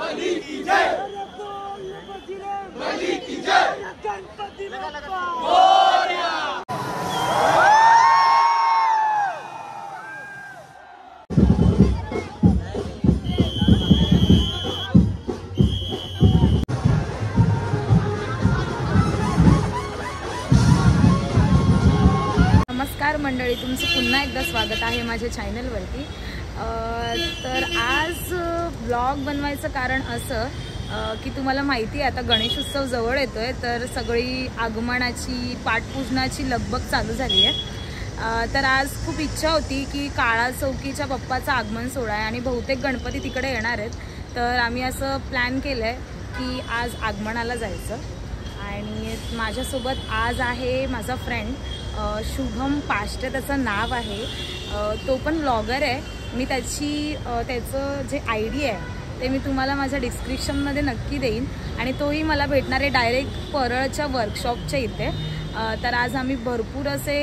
बली की जय, बली की जय, गणपति बप्पा मोरया। नमस्कार मंडळी, तुमचं पुन्हा एकदा स्वागत आहे माझ्या चॅनलवरती। तर आज ब्लॉग बनवायचं कारण असं की तुम्हाला माहिती आहे आता गणेशोत्सव जवळ येतोय, तर सगळी आगमनाची पाठपूजनाची लगबग चालू झाली आहे। तर आज खूप इच्छा होती की काळा चौकीच्या बाप्पाचं आगमन सोहळा आहे आणि बहुतेक गणपती तिकडे येणार आहेत, तर आम्ही असं प्लॅन केलं आहे की आज आगमनाला जायचं। आणि माझ्यासोबत आज आहे माझा फ्रेंड शुभम पाष्टे त्याचं नाव आहे। तो पण ब्लॉगर आहे। मी त्याचं जे आयडी आहे ते मी तुम्हाला माझ्या डिस्क्रिप्शनमध्ये नक्की देईन आणि तोही मला भेटणार आहे डायरेक्ट परळच्या वर्कशॉपच्या इथे। तर आज आम्ही भरपूर असे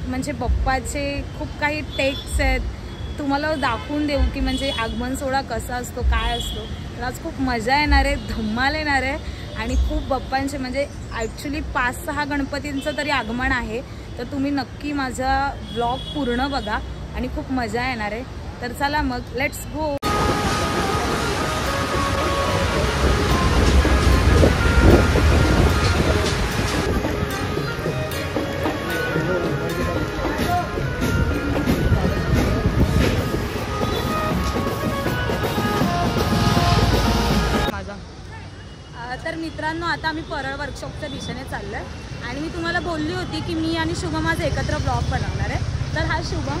म्हणजे बाप्पाचे खूप काही टेक्स आहेत तुम्हाला दाखवून देऊ की म्हणजे आगमन सोहळा कसा असतो, काय असतो। तर आज खूप मजा येणार आहे, धम्माल येणार आहे आणि खूप बाप्पांचे म्हणजे ॲक्च्युली 5-6 गणपतींचं तरी आगमन आहे। तर तुम्ही नक्की माझा ब्लॉग पूर्ण बघा आणि खूप मजा येणार आहे। तर चला मग लेट्स गो। तर मित्रांनो, आता आम्ही परळ वर्कशॉपच्या दिशेने चाललो आहे आणि मी तुम्हाला बोलली होती की मी आणि शुभम आज एकत्र ब्लॉग बनवणार आहे। तर हा शुभम,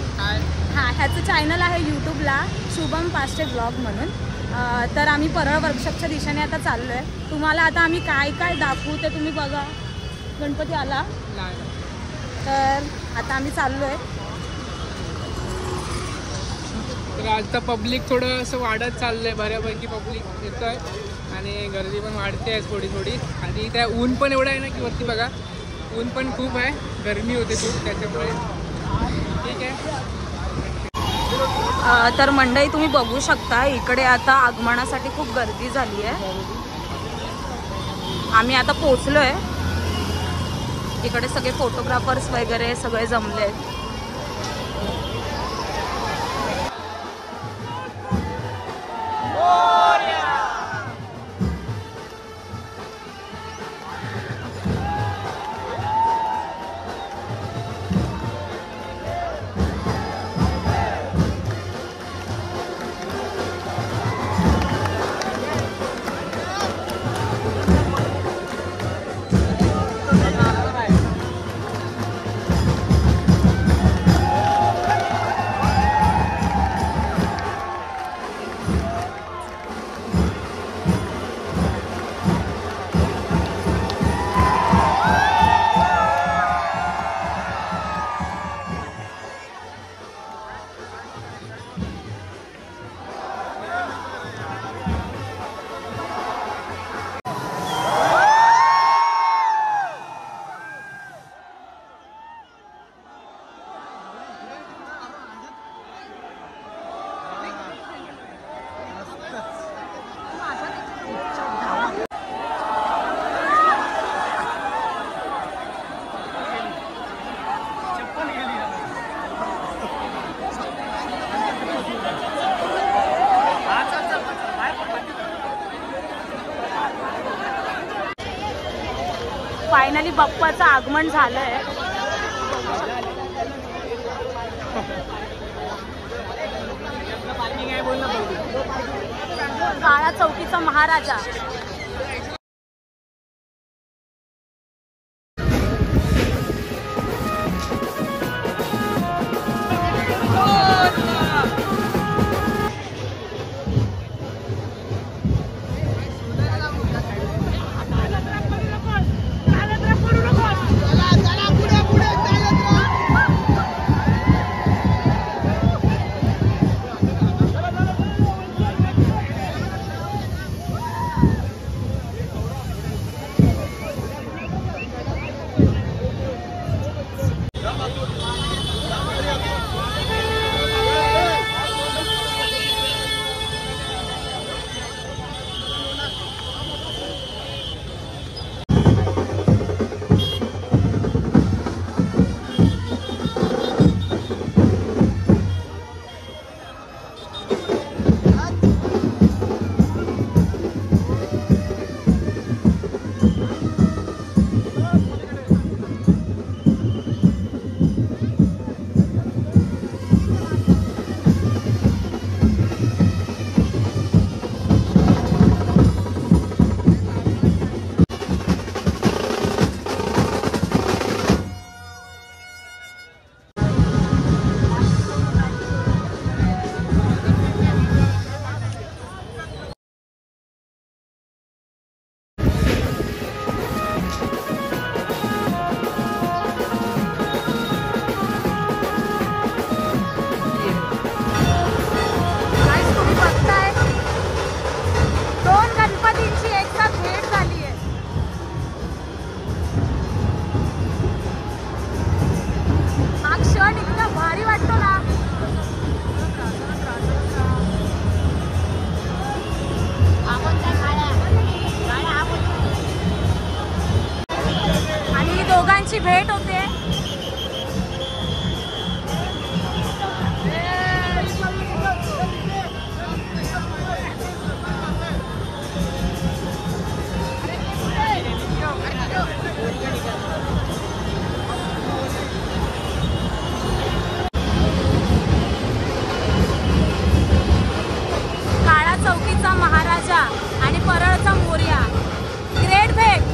ह्याचं चॅनल आहे यूट्यूबला शुभम पाष्टे ब्लॉग म्हणून। तर आम्ही परळ वर्कशॉपच्या दिशेने आता चाललो आहे। तुम्हाला आता आम्ही काय काय दाखवू ते तुम्ही बघा। गणपती आला तर आता आम्ही चाललो आहे। तर आज तर पब्लिक थोडं असं वाढत चाललंय, बऱ्यापैकी पब्लिक येत आहे आणि गर्दी पण वाढते आहे थोडी थोडी। आणि त्या ऊन पण एवढं आहे ना की वरती बघा ऊन पण खूप आहे, गरमी होते खूप, त्याच्यामुळे ठीक आहे। तर मंडळी तुम्ही बघू शकता इकडे आता आगमनासाठी खूप गर्दी झाली आहे। आम्ही आता पोहोचलो आहे। इकडे सगळे फोटोग्राफर्स वगैरे सगळे जमले आहेत। फायनली बाप्पाचं आगमन झालंय। काळा चौकीचा महाराजा। दोघांची भेट होते. काळा चौकीचा महाराजा आणि परळचा मोर्या, ग्रेट भेट.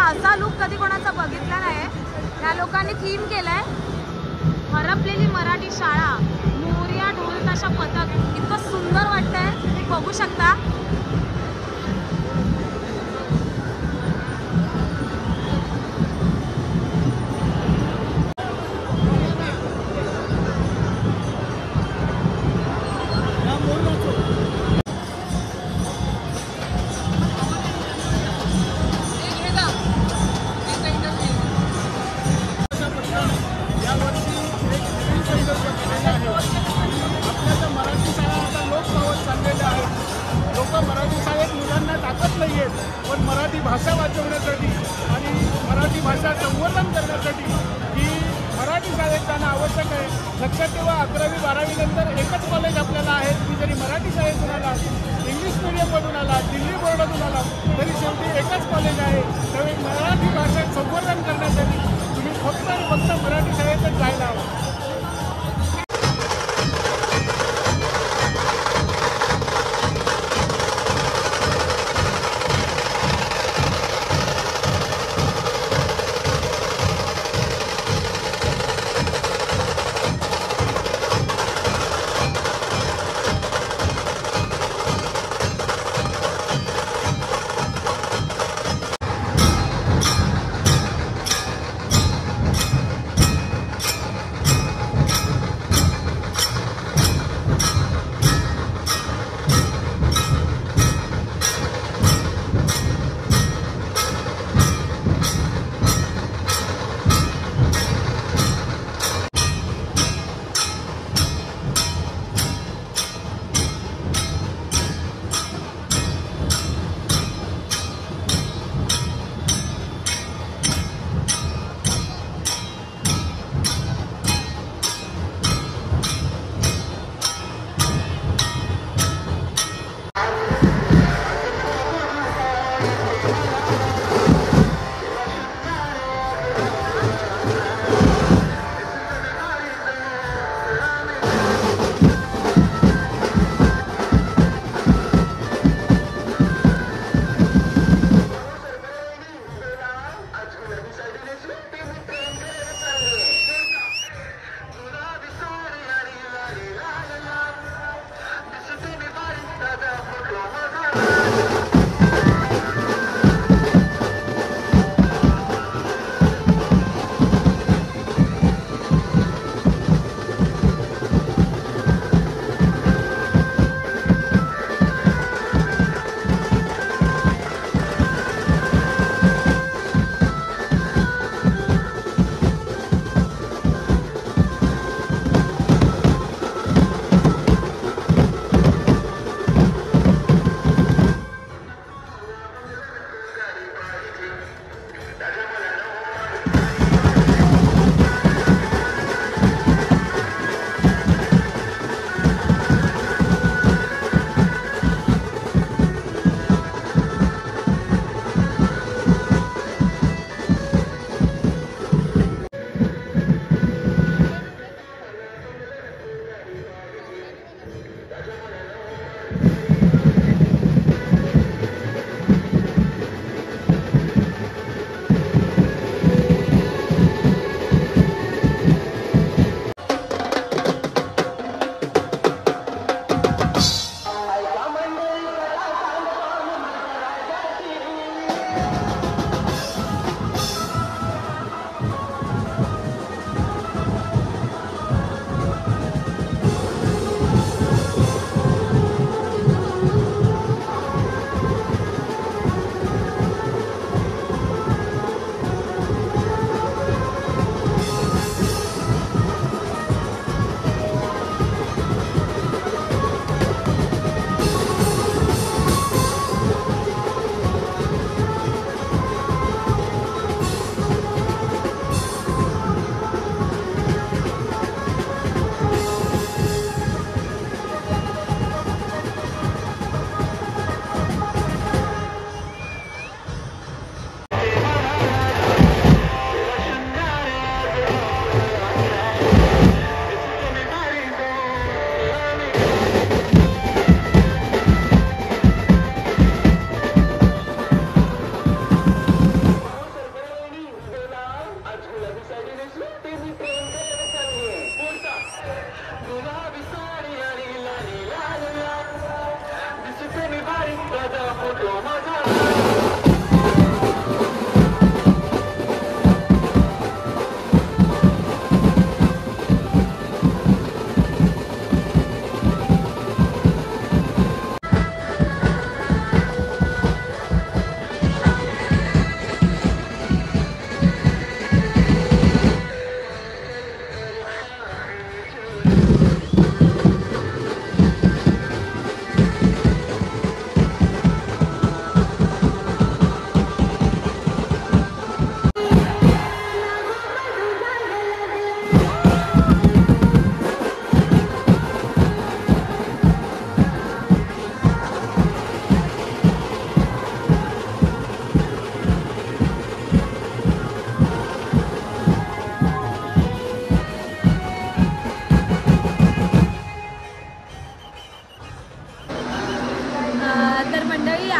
असा लुक कधी कोणाचा बघितला नाही. त्या लोकांनी थीम केलाय हरपलेली मराठी शाळा, मोरया ढोल ताशा पथक. इतकं सुंदर वाटतंय, तुम्ही बघू शकता. मराठी शाळेत मुलांना टाकत नाही आहेत, पण मराठी भाषा वाचवण्यासाठी आणि मराठी भाषा संवर्धन करण्यासाठी ही मराठी शाळेत जाणं आवश्यक आहे. लक्षात ठेवा, 11वी 12वी नंतर एकच कॉलेज आपल्याला आहे. तुम्ही जरी मराठी शाळेतून आलात, इंग्लिश मिडियममधून आलात, दिल्ली बोर्डातून आलात, तरी शेवटी एकच कॉलेज आहे. त्यावेळी मराठी भाषा संवर्धन करण्यासाठी तुम्ही फक्त आणि फक्त मराठी शाळेतच जायला हवं.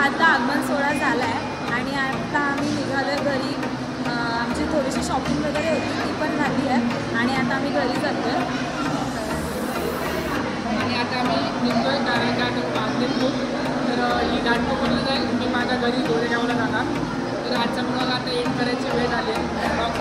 आता आगमन सोहळा झाला आहे आणि आता आम्ही निघालो घरी. आमची थोडीशी शॉपिंग वगैरे होती ती पण झाली आहे आणि आता आम्ही घरी जातो आहे. आणि आता आम्ही निघतोय कारण का आता वाजले खूप. तर ही घाटकोपरला जाईल, मी माझ्या घरी गोरेगावला जाणार. तर आजचा ब्लॉग आता एंड करायची वेळ झाली आहे. ब्लॉग